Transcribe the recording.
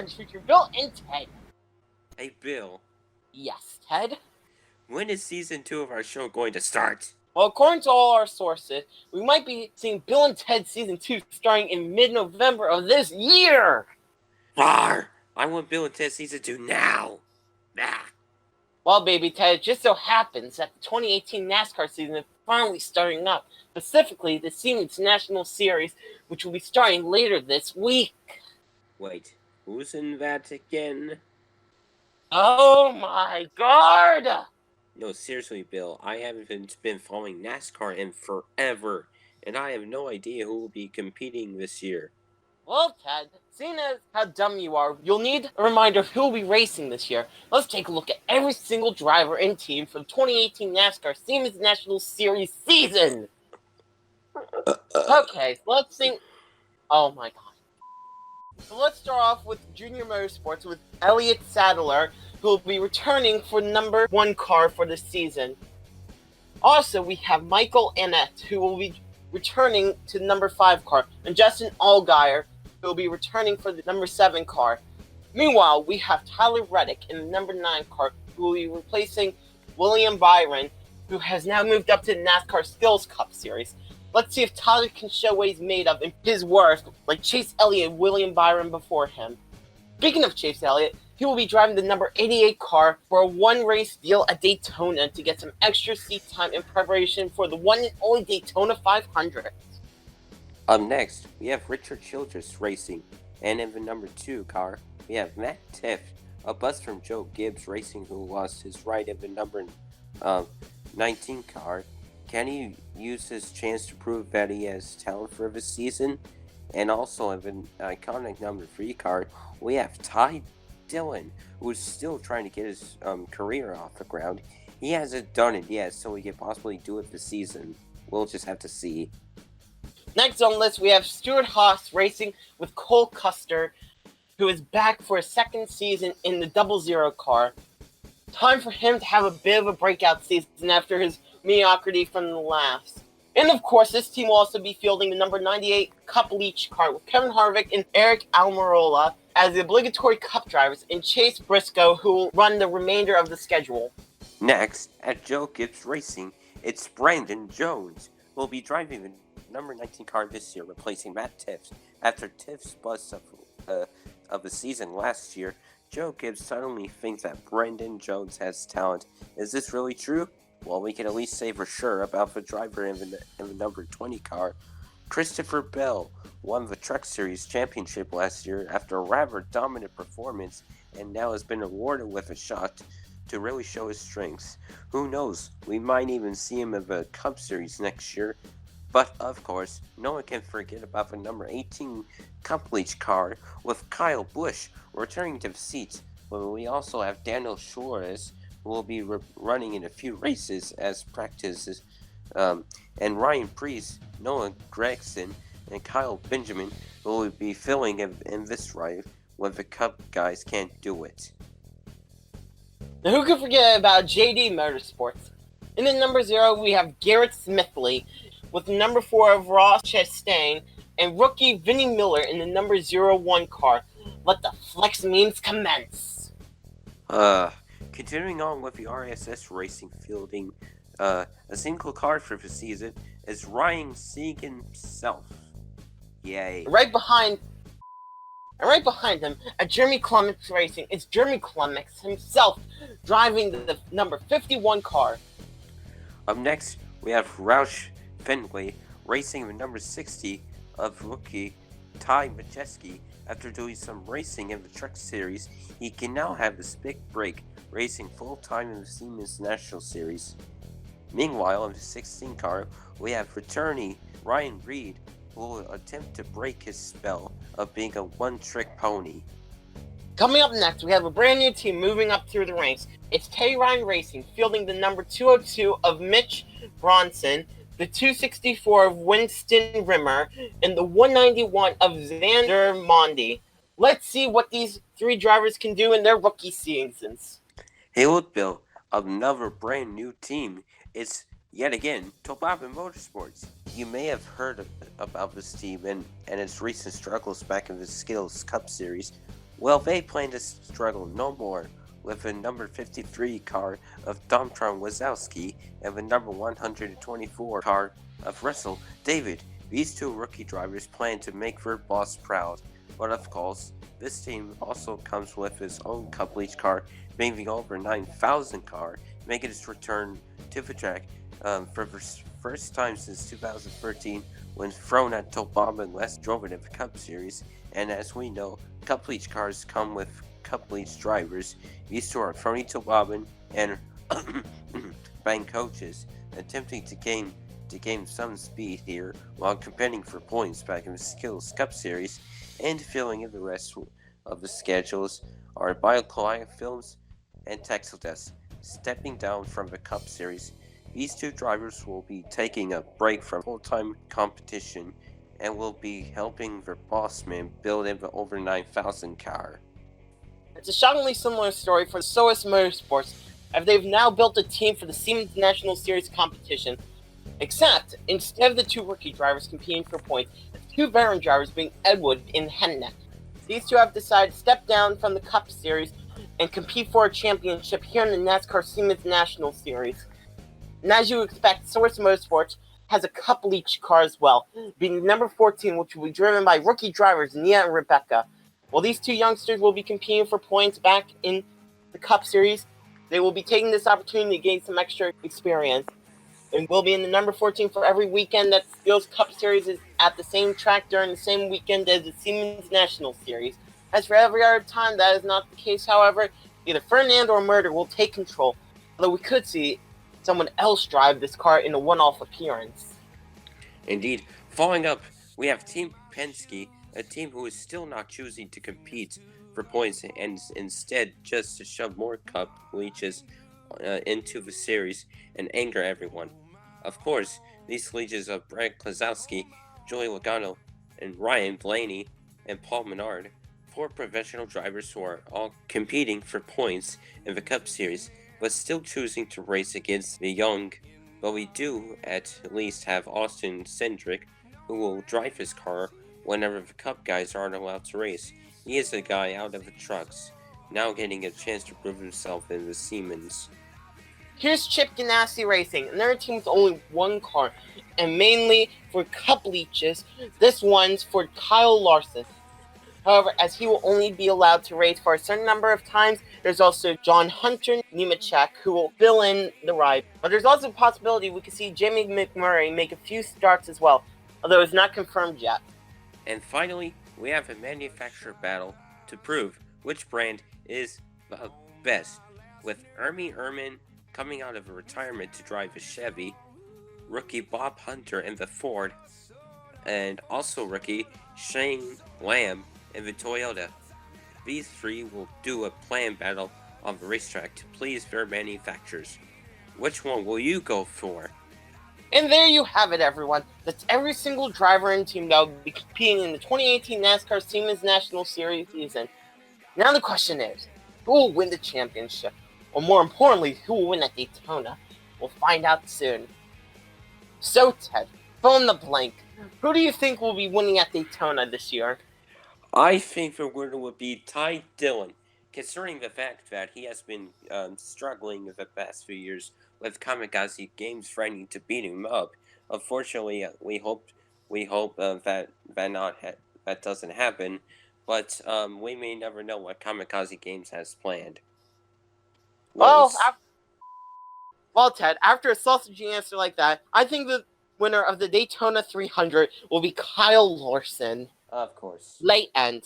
Fridays feature Bill and Ted. Hey, Bill. Yes, Ted? When is season 2 of our show going to start? Well, according to all our sources, we might be seeing Bill and Ted Season 2 starting in mid-November of this year! Rawr! I want Bill and Ted season 2 now! Ah. Well, baby Ted, it just so happens that the 2018 NASCAR season is finally starting up, specifically the Siemens National Series, which will be starting later this week. Wait, who's in that again? Oh my god! No, seriously, Bill, I haven't been following NASCAR in forever, and I have no idea who will be competing this year. Well, Ted, seeing as how dumb you are, you'll need a reminder of who will be racing this year. Let's take a look at every single driver and team for the 2018 NASCAR Siemens National Series season. Okay, so let's think. Oh my god. So let's start off with Junior Motorsports with Elliott Sadler, who will be returning for number 1 car for the season. Also, we have Michael Annett, who will be returning to the number 5 car, and Justin Allgaier, who will be returning for the number 7 car. Meanwhile, we have Tyler Reddick in the number 9 car, who will be replacing William Byron, who has now moved up to the NASCAR Skills Cup Series. Let's see if Tyler can show what he's made of and his worth, like Chase Elliott and William Byron before him. Speaking of Chase Elliott, he will be driving the number 88 car for a one-race deal at Daytona to get some extra seat time in preparation for the one and only Daytona 500. Up next, we have Richard Childress Racing, and in the number 2 car, we have Matt Tifft, a bust from Joe Gibbs Racing, who lost his ride in the number 19 car. Can he use his chance to prove that he has talent for this season? And also in the iconic number 3 car, we have Ty Dillon, who's still trying to get his career off the ground. He hasn't done it yet, so he can possibly do it this season. We'll just have to see. Next on the list, we have Stuart Haas Racing with Cole Custer, who is back for a second season in the 00 car. Time for him to have a bit of a breakout season after his mediocrity from the last. And of course, this team will also be fielding the number 98 Cup Leach car with Kevin Harvick and Eric Almirola as the obligatory Cup drivers, and Chase Briscoe, who will run the remainder of the schedule. Next, at Joe Gibbs Racing, it's Brandon Jones, who will be driving the number 19 car this year, replacing Matt Tifft. After Tift's bust of the season last year, Joe Gibbs suddenly thinks that Brandon Jones has talent. Is this really true? Well, we can at least say for sure about the driver in the number 20 car. Christopher Bell won the Truck Series championship last year after a rather dominant performance, and now has been awarded with a shot to really show his strengths. Who knows, we might even see him in the Cup Series next year. But of course, no one can forget about the number 18 Cup Leach car with Kyle Busch returning to the seat. But we also have Daniel Suarez, who will be running in a few races as practices, and Ryan Preece, Noah Gragson, and Kyle Benjamin will be filling in this ride when the Cup guys can't do it. Now, who could forget about JD Motorsports? In the number 0, we have Garrett Smithley with the number 4 of Ross Chastain and rookie Vinnie Miller in the number 01 car. Let the flex memes commence. Continuing on with the RSS Racing fielding, a single car for the season is Ryan Sieg himself. Yay. Right behind him, at Jeremy Clements Racing, it's Jeremy Clements himself driving the number 51 car. Up next, we have Roush Fenway racing the number 60 of rookie Ty Majeski. After doing some racing in the Truck Series, he can now have his big break racing full-time in the Siemens National Series. Meanwhile, in the 16 car, we have returnee Ryan Reed, who will attempt to break his spell of being a one-trick pony. Coming up next, we have a brand new team moving up through the ranks. It's Teddy Ryan Racing, fielding the number 202 of Mitch Bronson, the 264 of Winston Rimmer, and the 191 of Xander Mondi. Let's see what these 3 drivers can do in their rookie seasons. Hey look, Bill, another brand new team. It's yet again Tobacco Motorsports. You may have heard about this team and its recent struggles back in the Skills Cup Series, Well, they plan to struggle no more with the number 53 car of Domtron Wazowski and the number 124 car of Russell David. These two rookie drivers plan to make their boss proud, but of course, this team also comes with its own Cup Leach car, being the over 9,000 car, making its return to the track for the first time since 2013 when Fronat Tobamba and Les drove it in the Cup Series. And as we know, Cup Leach cars come with Cup Leach drivers. These two are Frony Tobabin and Bang coaches, attempting to gain some speed here while competing for points back in the Skills Cup Series, and filling in the rest of the schedules are BioColia Films and Texeldes. Stepping down from the Cup Series, these two drivers will be taking a break from full-time competition and will be helping their boss man build in the over 9,000 car. It's a shockingly similar story for Soas Motorsports, as they've now built a team for the Siemens National Series competition. Except, instead of the two rookie drivers competing for points, it's two veteran drivers being Edwood and Henneck. These two have decided to step down from the Cup Series and compete for a championship here in the NASCAR Siemens National Series. And as you expect, Source Motorsports has a Cup Leach car as well, being number 14, which will be driven by rookie drivers Nia and Rebecca. While these two youngsters will be competing for points back in the Cup Series, they will be taking this opportunity to gain some extra experience. And will be in the number 14 for every weekend that Skills Cup Series is at the same track during the same weekend as the Siemens National Series. As for every other time, that is not the case, however. Either Fernand or Murder will take control, although we could see someone else drive this car in a one-off appearance. Indeed, following up, we have Team Penske, a team who is still not choosing to compete for points and instead just to shove more Cup leeches into the series and anger everyone. Of course, these leeches of Brad Klazowski, Joey Logano, and Ryan Blaney and Paul Menard, four professional drivers who are all competing for points in the Cup Series, but still choosing to race against the young. But we do at least have Austin Cindric, who will drive his car whenever the Cup guys aren't allowed to race. He is a guy out of the trucks, now getting a chance to prove himself in the Siemens. Here's Chip Ganassi Racing, another team with only one car, and mainly for Cup Leeches. This one's for Kyle Larson. However, as he will only be allowed to race for a certain number of times, there's also John Hunter Nemechek who will fill in the ride. But there's also a possibility we could see Jamie McMurray make a few starts as well, although it's not confirmed yet. And finally, we have a manufacturer battle to prove which brand is the best, with Ermi Ehrman coming out of a retirement to drive a Chevy, rookie Bob Hunter in the Ford, and also rookie Shane Lamb in the Toyota. These three will do a planned battle on the racetrack to please their manufacturers. Which one will you go for? And there you have it, everyone. That's every single driver and team that will be competing in the 2018 NASCAR Siemens National Series season. Now the question is, who will win the championship? Or more importantly, who will win at Daytona? We'll find out soon. So, Ted, fill in the blank. Who do you think will be winning at Daytona this year? I think the winner would be Ty Dillon, considering the fact that he has been struggling the past few years with Kamikaze Games threatening to beat him up. Unfortunately, we hope that doesn't happen, but we may never know what Kamikaze Games has planned. Well, Ted, after a sausagey answer like that, I think the winner of the Daytona 300 will be Kyle Larson. Of course. Late end.